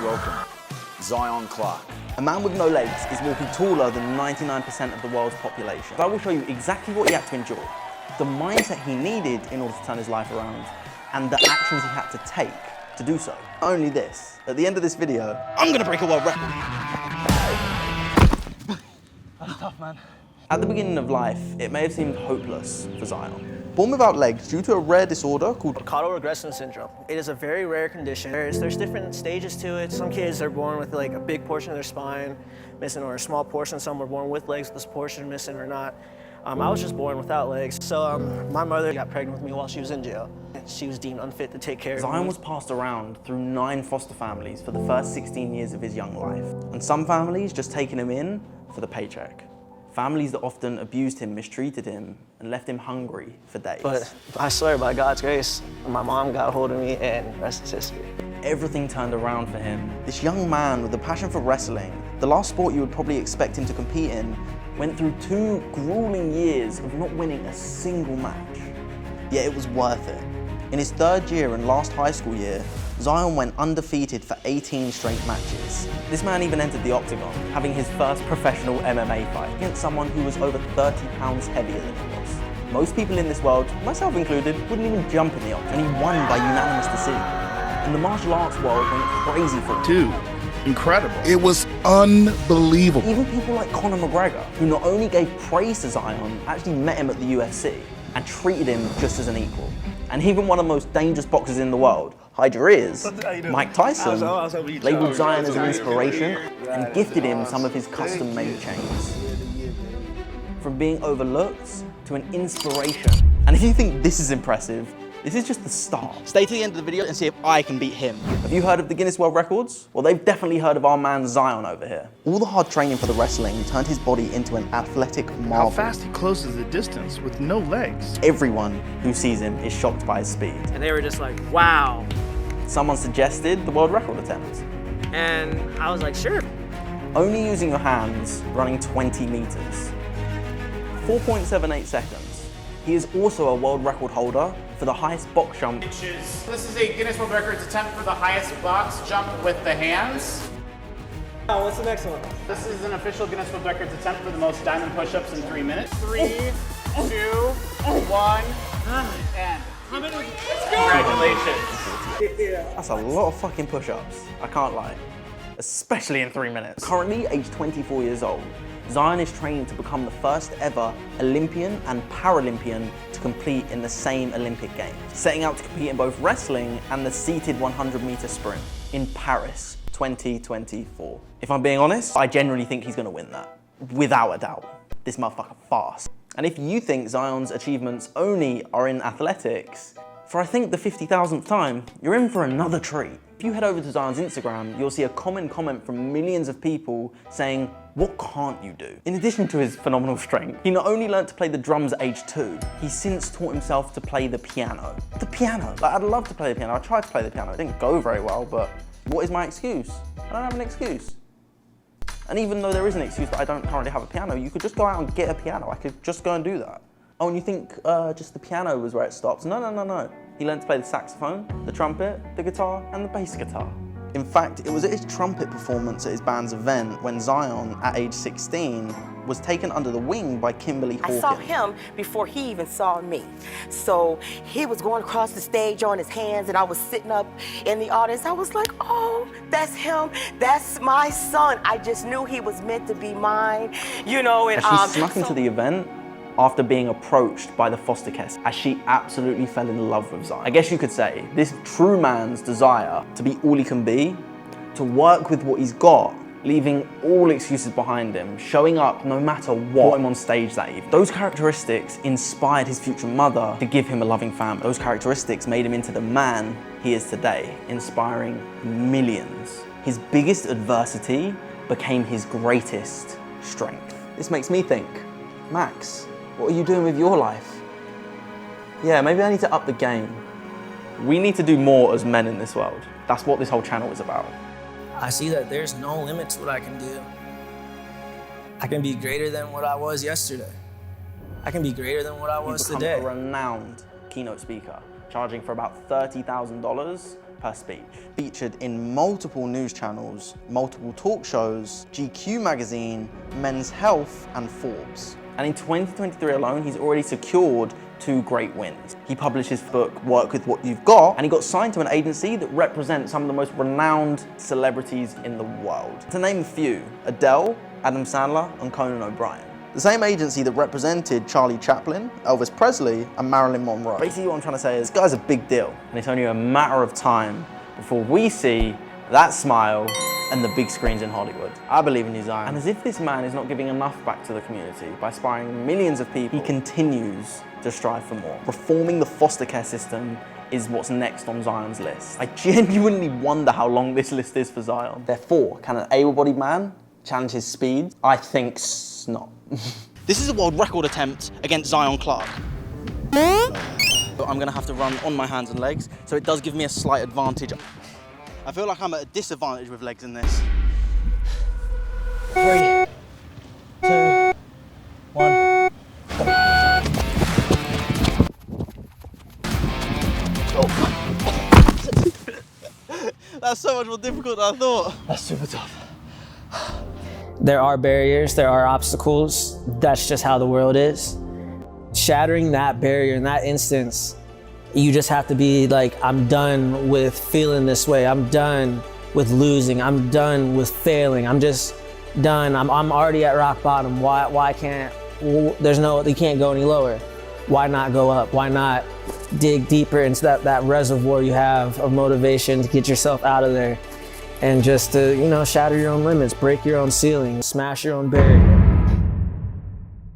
welcome, Zion Clark. A man with no legs is walking taller than 99% of the world's population. I will show you exactly what he had to endure, the mindset he needed in order to turn his life around, and the actions he had to take to do so. Not only this, at the end of this video, I'm gonna break a world record. That's tough, man. At the beginning of life, it may have seemed hopeless for Zion. Born without legs due to a rare disorder called caudal regression syndrome. It is a very rare condition. There's different stages to it. Some kids are born with like a big portion of their spine missing or a small portion. Some were born with legs, this portion missing or not. I was just born without legs. So my mother got pregnant with me while she was in jail. She was deemed unfit to take care of me. Zion was passed around through 9 foster families for the first 16 years of his young life. And some families just taking him in for the paycheck. Families that often abused him, mistreated him, and left him hungry for days. But I swear by God's grace, my mom got hold of me and the rest is history. Everything turned around for him. This young man with a passion for wrestling, the last sport you would probably expect him to compete in, went through 2 grueling years of not winning a single match. Yet it was worth it. In his 3rd year and last high school year, Zion went undefeated for 18 straight matches. This man even entered the octagon, having his first professional MMA fight against someone who was over 30 pounds heavier than he was. Most people in this world, myself included, wouldn't even jump in the octagon, and he won by unanimous decision. And the martial arts world went crazy for him. Dude, incredible. It was unbelievable. Even people like Conor McGregor, who not only gave praise to Zion, actually met him at the UFC and treated him just as an equal. And even one of the most dangerous boxers in the world, hide your ears, Mike Tyson, labeled Zion as an inspiration and gifted him some of his custom-made chains. From being overlooked to an inspiration. And if you think this is impressive, this is just the start. Stay to the end of the video and see if I can beat him. Have you heard of the Guinness World Records? Well, they've definitely heard of our man Zion over here. All the hard training for the wrestling turned his body into an athletic marvel. How fast he closes the distance with no legs. Everyone who sees him is shocked by his speed. And they were just like, wow. Someone suggested the world record attempt. And I was like, sure. Only using your hands, running 20 meters. 4.78 seconds. He is also a world record holder for the highest box jump. This is a Guinness World Records attempt for the highest box jump with the hands. Oh, what's the next one? This is an official Guinness World Records attempt for the most diamond push-ups in 3 minutes. 3, 2, 1, and. Congratulations. That's a lot of fucking push-ups, I can't lie. Especially in 3 minutes. Currently aged 24 years old, Zion is training to become the first ever Olympian and Paralympian to compete in the same Olympic Games, setting out to compete in both wrestling and the seated 100-meter sprint in Paris 2024. If I'm being honest, I genuinely think he's gonna win that, without a doubt. This motherfucker fast. And if you think Zion's achievements only are in athletics, for I think the 50,000th time, you're in for another treat. If you head over to Zion's Instagram, you'll see a common comment from millions of people saying, what can't you do? In addition to his phenomenal strength, he not only learned to play the drums at age 2, he's since taught himself to play the piano. The piano, like I'd love to play the piano. I tried to play the piano, it didn't go very well, but what is my excuse? I don't have an excuse. And even though there is an excuse that I don't currently have a piano, you could just go out and get a piano. I could just go and do that. Oh, and you think just the piano was where it stops? No, no, no, no. He learned to play the saxophone, the trumpet, the guitar, and the bass guitar. In fact, it was at his trumpet performance at his band's event when Zion, at age 16, was taken under the wing by Kimberly Hawkins. I saw him before he even saw me. So he was going across the stage on his hands and I was sitting up in the audience. I was like, oh, that's him. That's my son. I just knew he was meant to be mine, you know. And she snuck into the event after being approached by the foster care, as she absolutely fell in love with Zion. I guess you could say, this true man's desire to be all he can be, to work with what he's got, leaving all excuses behind him, showing up no matter what, put him on stage that evening. Those characteristics inspired his future mother to give him a loving family. Those characteristics made him into the man he is today, inspiring millions. His biggest adversity became his greatest strength. This makes me think, Max, what are you doing with your life? Yeah, maybe I need to up the game. We need to do more as men in this world. That's what this whole channel is about. I see that there's no limit to what I can do. I can be greater than what I was yesterday. I can be greater than what I was today. You've become a renowned keynote speaker, charging for about $30,000 per speech. Featured in multiple news channels, multiple talk shows, GQ magazine, Men's Health, and Forbes. And in 2023 alone, he's already secured 2 great wins. He published his book, Work With What You've Got, and he got signed to an agency that represents some of the most renowned celebrities in the world. To name a few, Adele, Adam Sandler, and Conan O'Brien. The same agency that represented Charlie Chaplin, Elvis Presley, and Marilyn Monroe. Basically what I'm trying to say is, this guy's a big deal, and it's only a matter of time before we see that smile and the big screens in Hollywood. I believe in you, Zion. And as if this man is not giving enough back to the community by inspiring millions of people, he continues to strive for more. Reforming the foster care system is what's next on Zion's list. I genuinely wonder how long this list is for Zion. Therefore, can an able-bodied man challenge his speed? I think not. This is a world record attempt against Zion Clark. I'm gonna have to run on my hands and legs, so it does give me a slight advantage. I feel like I'm at a disadvantage with legs in this. 3, 2, 1. That's so much more difficult than I thought. That's super tough. There are barriers, there are obstacles. That's just how the world is. Shattering that barrier in that instance, you just have to be like, I'm done with feeling this way. I'm done with losing. I'm done with failing. I'm just done. I'm already at rock bottom. Why can't, you can't go any lower. Why not go up? Why not dig deeper into that reservoir you have of motivation to get yourself out of there and just to, shatter your own limits, break your own ceiling, smash your own barriers.